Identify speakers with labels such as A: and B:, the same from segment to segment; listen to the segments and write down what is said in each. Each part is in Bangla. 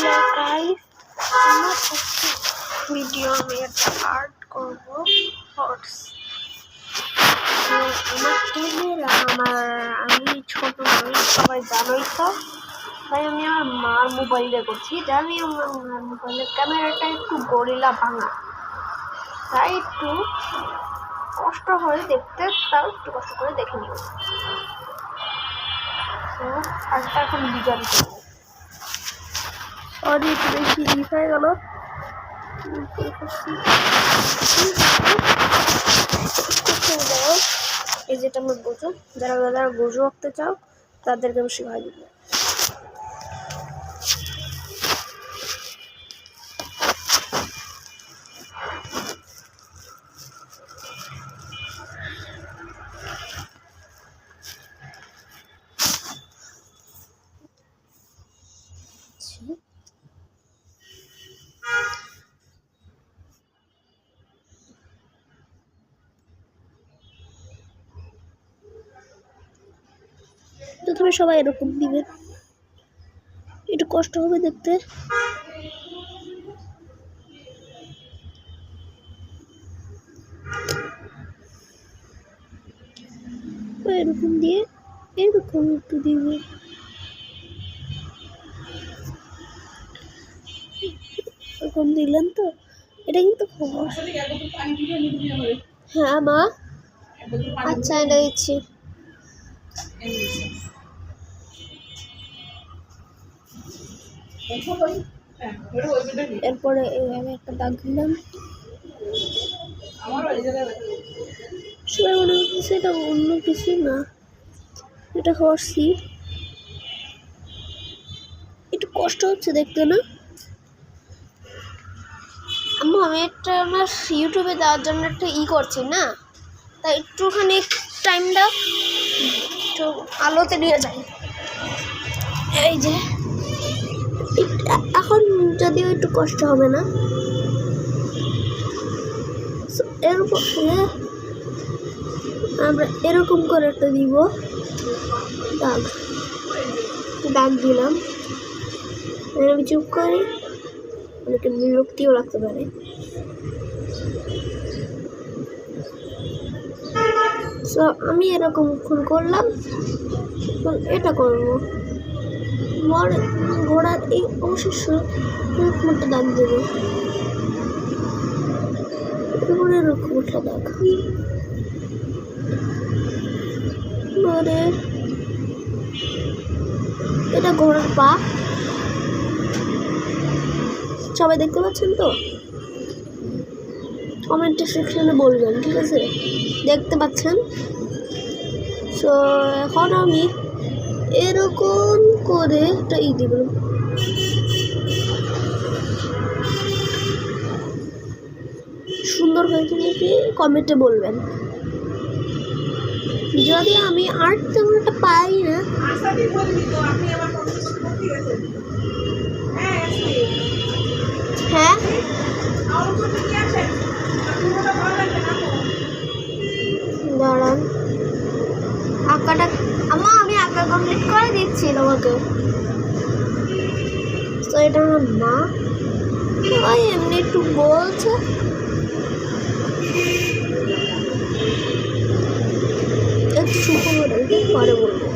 A: হ্যালো গাইস, আমার ভিডিও আমি একটা আর্ট করবো হর্স। আমার ক্যামেরা আমি ছোট মানুষ, সবাই জানোই তো, তাই আমি আমার মার মোবাইলে করছি। জানি আমার মার মোবাইলের ক্যামেরাটা একটু গরিলা ভাঙা, তাই একটু কষ্ট হয় দেখতে, তাও একটু কষ্ট করে দেখে নিও। আর্টটা এখন বিজয় করবো। সরি, একটু বেশি রিস হয়ে গেল। এই যেটা আমার গোজো, যারা গোজো আঁকতে চাও তাদেরকে আমি শিখাই দিব। প্রথমে সবাই এরকম দিবে, একটু কষ্ট হবে দেখতে। এরকম দিয়ে এরকম একটু দিবে, এরকম দিলেন তো। এটা কিন্তু হ্যাঁ মা, আচ্ছা এটা দিচ্ছি। এরপরে এইভাবে একটা দাগ দিলাম। সবাই মনে হচ্ছে এটা অন্য কিছু না, এটা হর্সি। একটু কষ্ট হচ্ছে দেখতে না? আমি একটা আমার ইউটিউবে দেওয়ার জন্য একটা করছি না, তাই একটুখানি টাইমটা একটু আলোতে নিয়ে যাই। এই যে এখন যদিও একটু কষ্ট হবে না, এরকম আমরা এরকম করে একটা দিব, দাগ দিলাম। আমি চুপ করি, অনেকে বিরক্তিও লাগতে পারে। সো আমি এরকম করলাম, এটা করবো ঘোড়ার এই অবশিষ্ট এরকম একটা দাগ দেবো, এরকম একটা দাগ। এটা ঘোড়ার পা, সবাই দেখতে পাচ্ছেন তো? কমেন্ট সেকশনে বলবেন, ঠিক আছে? দেখতে পাচ্ছেন? সো এখন আমি এরকম করে একটা দিব। সুন্দর হয়েছে নাকি কমেন্টে বলবেন। যদি আমি আর্ট তেমনটা পাই না, হ্যাঁ দাঁড়ান, আঁকাটা আমি আঁকা কমপ্লিট করে দিচ্ছি তোমাকে। তো এটা আমার মা, ওই এমনি একটু বলছে। একটু শুকনো রেখে পরে বলবো।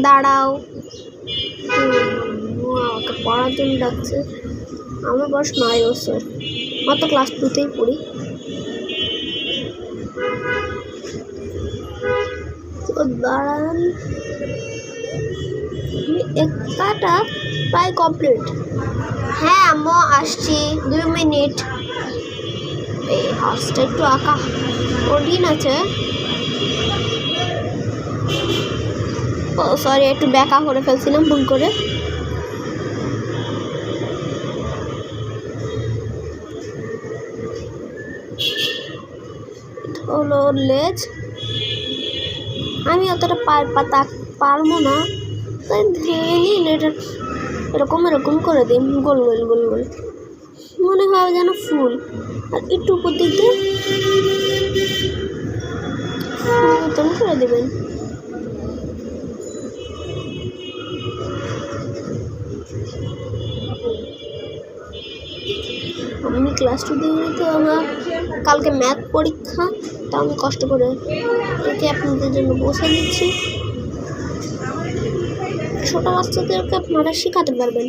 A: দাঁড়াও, আমাকে পড়ার জন্য ডাকছে। আমার বয়স 9 বছর, মাত্র ক্লাস 2তেই পড়ি। দাঁড়ান, একটা প্রায় কমপ্লিট। হ্যাঁ আম্মু আসছি, 2 মিনিট। এই হাউসটা একটু আঁকা কঠিন আছে। ও সরি, একটু ব্যাকা করে ফেলছিলাম ভুল করে। হলো লেজ, আমি অতটা পারবো না, তাই ধরে নিন এটা এরকম এরকম করে দিন, গোল গোল গোল গোল, মনে হয় যেন ফুল। আর একটু উপর দিক দিয়ে মতন করে দেবেন। আমি ক্লাস 2 তো আমার কালকে ম্যাথ পরীক্ষা, তা আমি কষ্ট করে একে আপনাদের জন্য বসে দিচ্ছি। ছোটো বাচ্চাদেরকে আপনারা শেখাতে পারবেন।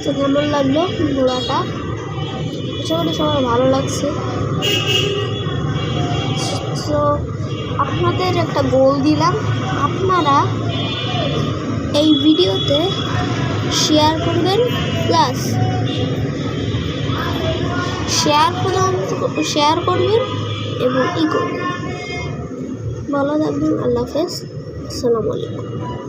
A: তো কেমন লাগলো ঘোড়াটা? আশা করি সবার ভালো লাগছে। তো আপনাদের একটা গোল দিলাম, আপনারা এই ভিডিওতে শেয়ার করবেন, প্লাস শেয়ার করবেন এবং করবেন। ভালো থাকবেন। আল্লাহ হাফেজ। আসসালামু আলাইকুম।